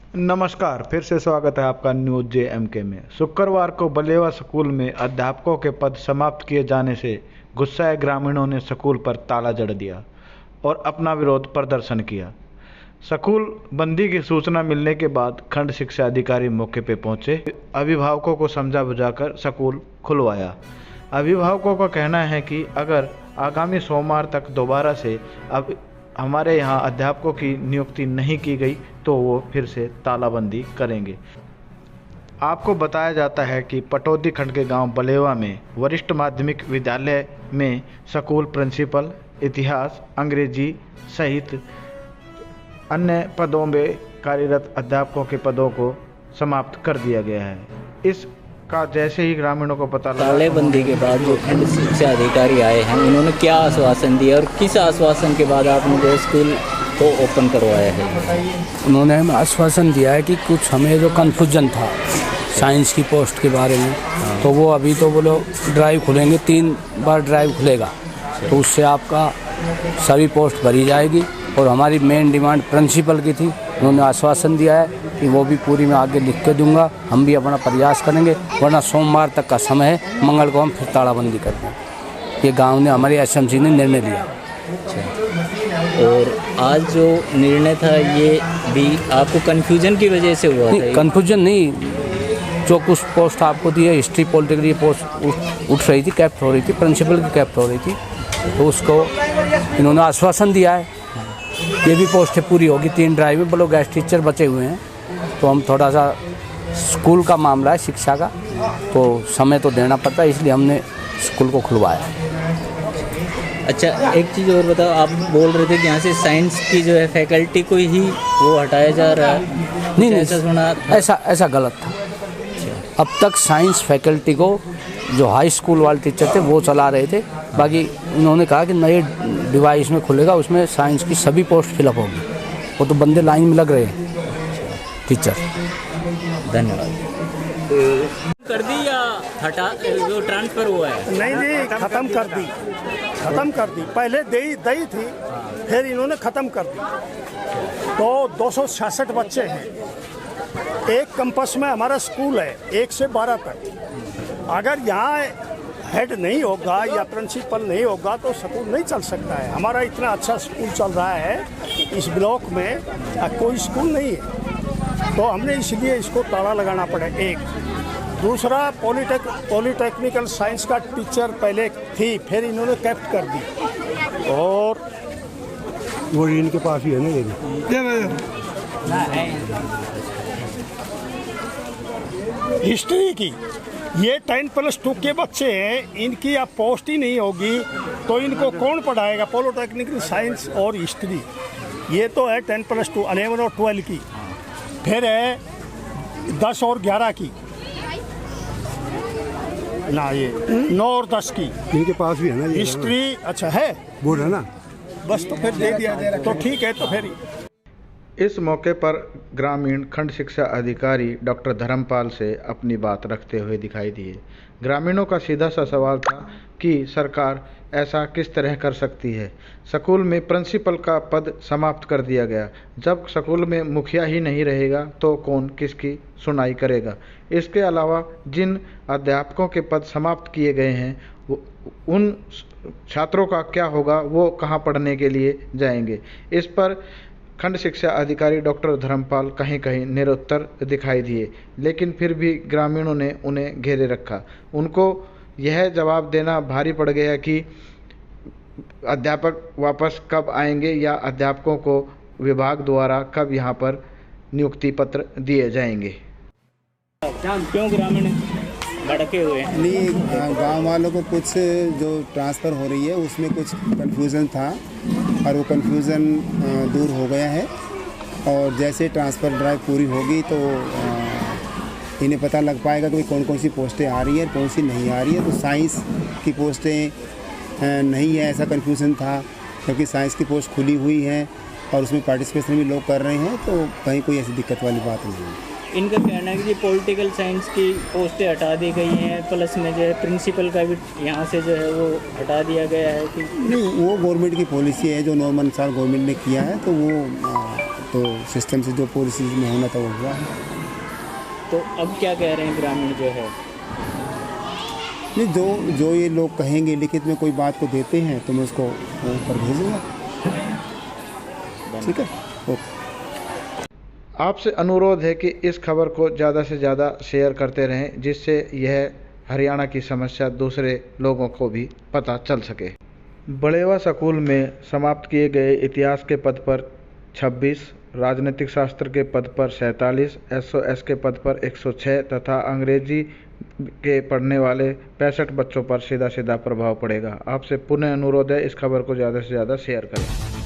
नमस्कार, फिर से स्वागत है आपका न्यूज़ JMK में। शुक्रवार को बलेवा स्कूल में अध्यापकों के पद समाप्त किए जाने से गुस्साए ग्रामीणों ने स्कूल पर ताला जड़ दिया और अपना विरोध प्रदर्शन किया। स्कूल बंदी की सूचना मिलने के बाद खंड शिक्षा अधिकारी मौके पर पहुंचे, अभिभावकों को समझा बुझाकर स्कूल खुलवाया। अभिभावकों का कहना है कि अगर आगामी सोमवार तक दोबारा से अब हमारे यहाँ अध्यापकों की नियुक्ति नहीं की गई तो वो फिर से तालाबंदी करेंगे। आपको बताया जाता है कि पटौदी खंड के गांव बलेवा में वरिष्ठ माध्यमिक विद्यालय में स्कूल प्रिंसिपल, इतिहास, अंग्रेजी सहित अन्य पदों में कार्यरत अध्यापकों के पदों को समाप्त कर दिया गया है। इसका जैसे ही ग्रामीणों को पता लगा, तालेबंदी के बाद जो खंड शिक्षा अधिकारी आए हैं उन्होंने क्या आश्वासन दिया और किस आश्वासन के बाद आपने जो स्कूल को ओपन करवाया है? उन्होंने हमें आश्वासन दिया है कि कुछ हमें जो कन्फ्यूजन था साइंस की पोस्ट के बारे में, तो वो अभी तो बोलो ड्राइव खुलेंगे, 3 बार ड्राइव खुलेगा तो उससे आपका सभी पोस्ट भरी जाएगी। और हमारी मेन डिमांड प्रिंसिपल की थी, उन्होंने आश्वासन दिया है कि वो भी पूरी मैं आगे लिख के दूंगा, हम भी अपना प्रयास करेंगे, वरना सोमवार तक का समय है, मंगल को हम फिर तालाबंदी करेंगे। ये गांव ने हमारी SMC ने निर्णय लिया। और आज जो निर्णय था ये भी आपको कन्फ्यूजन की वजह से हुआ था? कन्फ्यूजन नहीं, जो कुछ पोस्ट आपको दी है, हिस्ट्री पॉलिटिकल ये पोस्ट उठ रही थी, कैप्ट हो रही थी, प्रिंसिपल की कैप्ट हो रही थी, तो उसको इन्होंने आश्वासन दिया है ये भी पोस्टें पूरी होगी। 3 ड्राइव में बोलो गैस टीचर बचे हुए हैं, तो हम थोड़ा सा स्कूल का मामला है शिक्षा का, तो समय तो देना पड़ता है, इसलिए हमने स्कूल को खुलवाया। अच्छा, एक चीज़ और बताओ, आप बोल रहे थे कि यहाँ से साइंस की जो है फैकल्टी को ही वो हटाया जा रहा है? नहीं, ऐसा सुना था? ऐसा गलत था। अब तक साइंस फैकल्टी को जो हाई स्कूल वाले टीचर थे वो चला रहे थे, बाकी उन्होंने कहा कि नए डिवाइस में खुलेगा, उसमें साइंस की सभी पोस्ट फिलअप होगी, वो तो बंदे लाइन में लग रहे हैं टीचर। धन्यवाद। कर दी या हटा जो ट्रांसफ़र हुआ है? नहीं, ख़त्म कर दी। पहले दई थी, फिर इन्होंने ख़त्म कर दी। तो 266 बच्चे हैं, एक कैंपस में हमारा स्कूल है 1 से 12 तक। अगर यहाँ हेड नहीं होगा या प्रिंसिपल नहीं होगा तो स्कूल नहीं चल सकता है। हमारा इतना अच्छा स्कूल चल रहा है, इस ब्लॉक में कोई स्कूल नहीं है, तो हमने इसलिए इसको ताला लगाना पड़ा। एक दूसरा, पॉलिटेक्निकल साइंस का टीचर पहले थी, फिर इन्होंने कैप्ट कर दी, और वो इनके पास ही है ना हिस्ट्री की। ये 10+2 के बच्चे हैं, इनकी अब पोस्ट ही नहीं होगी तो इनको कौन पढ़ाएगा? पॉलिटेक्निकल साइंस और हिस्ट्री, ये तो है 10+2, 11 और 12 की, फिर है 10 और 11 की ना, ये 9 और 10 की इनके पास भी है ना हिस्ट्री। अच्छा है, बोल है ना, बस तो फिर दे दिया तो ठीक है। तो फिर इस मौके पर ग्रामीण खंड शिक्षा अधिकारी डॉक्टर धर्मपाल से अपनी बात रखते हुए दिखाई दिए। ग्रामीणों का सीधा सा सवाल था कि सरकार ऐसा किस तरह कर सकती है। स्कूल में प्रिंसिपल का पद समाप्त कर दिया गया, जब स्कूल में मुखिया ही नहीं रहेगा तो कौन किसकी सुनाई करेगा। इसके अलावा जिन अध्यापकों के पद समाप्त किए गए हैं उन छात्रों का क्या होगा, वो कहाँ पढ़ने के लिए जाएंगे। इस पर खंड शिक्षा अधिकारी डॉक्टर धर्मपाल कहीं कहीं निरुत्तर दिखाई दिए, लेकिन फिर भी ग्रामीणों ने उन्हें घेरे रखा। उनको यह जवाब देना भारी पड़ गया कि अध्यापक वापस कब आएंगे या अध्यापकों को विभाग द्वारा कब यहाँ पर नियुक्ति पत्र दिए जाएंगे। क्यों ग्रामीण भड़के हुए हैं? नहीं, गांव वालों को कुछ जो ट्रांसफ़र हो रही है उसमें कुछ कन्फ्यूज़न था और वो कन्फ्यूज़न दूर हो गया है, और जैसे ट्रांसफ़र ड्राइव पूरी होगी तो इन्हें पता लग पाएगा कि कौन कौन सी पोस्टें आ रही है और कौन सी नहीं आ रही है। तो साइंस की पोस्टें नहीं है, ऐसा कन्फ्यूज़न था, क्योंकि साइंस की पोस्ट खुली हुई है और उसमें पार्टिसिपेशन भी लोग कर रहे हैं, तो कहीं कोई ऐसी दिक्कत वाली बात नहीं है। इनका कहना है कि पॉलिटिकल साइंस की पोस्टें हटा दी गई हैं, प्लस में जो है प्रिंसिपल का भी यहाँ से जो है वो हटा दिया गया है कि नहीं, वो गवर्नमेंट की पॉलिसी है जो नॉर्मल अनुसार गवर्नमेंट ने किया है, तो वो तो सिस्टम से जो पॉलिसीज में होना था वो हुआ है। तो अब क्या कह रहे हैं ग्रामीण जो है? नहीं, जो ये लोग कहेंगे लिखित में कोई बात को देते हैं तो मैं उसको ऊपर भेजूँगा। ठीक है, ओके। आपसे अनुरोध है कि इस खबर को ज़्यादा से ज़्यादा शेयर करते रहें, जिससे यह हरियाणा की समस्या दूसरे लोगों को भी पता चल सके। बड़ेवा स्कूल में समाप्त किए गए इतिहास के पद पर 26, राजनीतिक शास्त्र के पद पर 47, SOS के पद पर 106 तथा अंग्रेजी के पढ़ने वाले 65 बच्चों पर सीधा सीधा प्रभाव पड़ेगा। आपसे पुनः अनुरोध है, इस खबर को ज़्यादा से ज़्यादा शेयर करें।